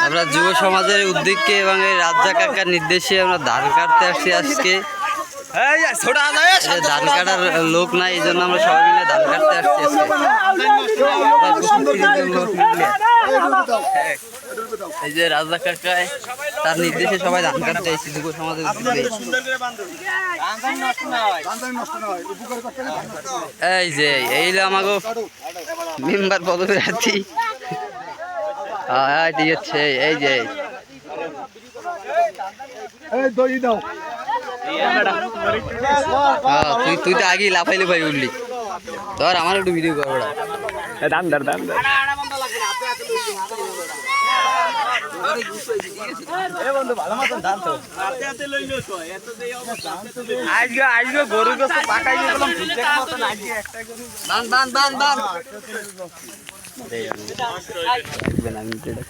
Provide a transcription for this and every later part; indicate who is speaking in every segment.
Speaker 1: আমরা যুব সমাজের উদ্যোগকে এবং এই রাজ্জাক কাকার নির্দেশে আমরা ধান কাটতে আসছি আজকে। ধান কাটার লোক নাই, এই জন্য আমরা সবাই মিলে ধান কাটতে আসছি এই যে রাজ্জাক কাকায় তার নির্দেশে সবাই ধান কাটতে আসছি যুব সমাজের উদ্যোগে। এই যে এই আমাকে মেম্বার পদপ্রার্থী ঠিক আছে। এই যে তুই তো আগেই লাফাইলে ভাই উঠলি, ধর আমার একটু ভিডিও করবো।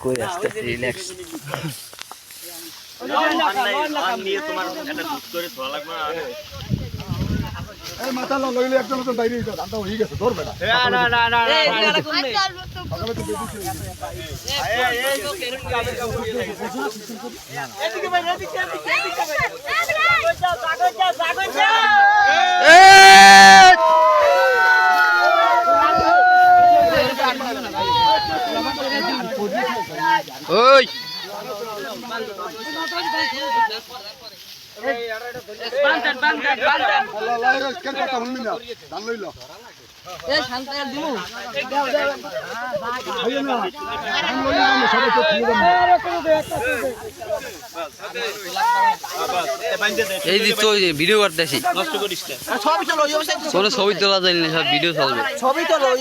Speaker 1: কই আসতে রিল্যাক্স
Speaker 2: মাথা লইলে একজন বাইরে ধানটা হয়ে গেছে ধরবে না।
Speaker 1: ওই এই যে তো ভিডিও করতেছি, কোনো ছবি তোলা চলি না, সব ভিডিও চলবে।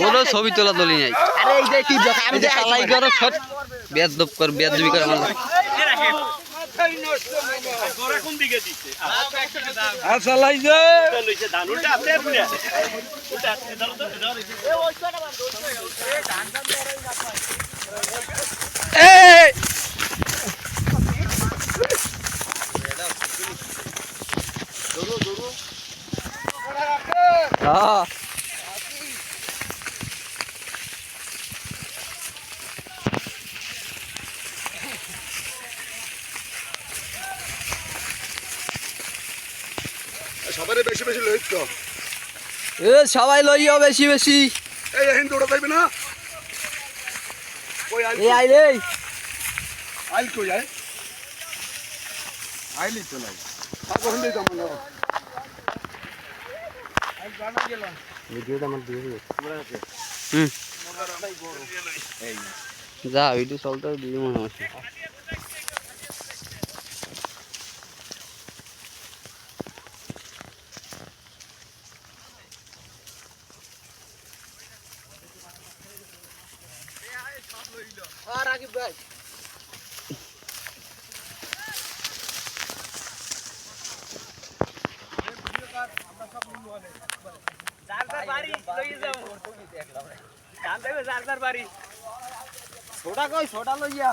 Speaker 1: কোনো ছবি তোলা চলি নাই, বেদব কর বেদবি করে আমার
Speaker 2: সবাই বেশি বেশি লইত
Speaker 1: সবাই লইও বেশি বেশি।
Speaker 2: এই হিন দৌড়া যাইবে না, কই
Speaker 1: আইলে
Speaker 2: আইল কই যায় আইলি তো নাই আর কখন দিই তোমরা
Speaker 1: ভিডিওটা আমার দিয়ে দিও। যা ভিডিও চলতে দিয়ে মনে হচ্ছে।
Speaker 3: ছোটা কই ছোটা লইয়া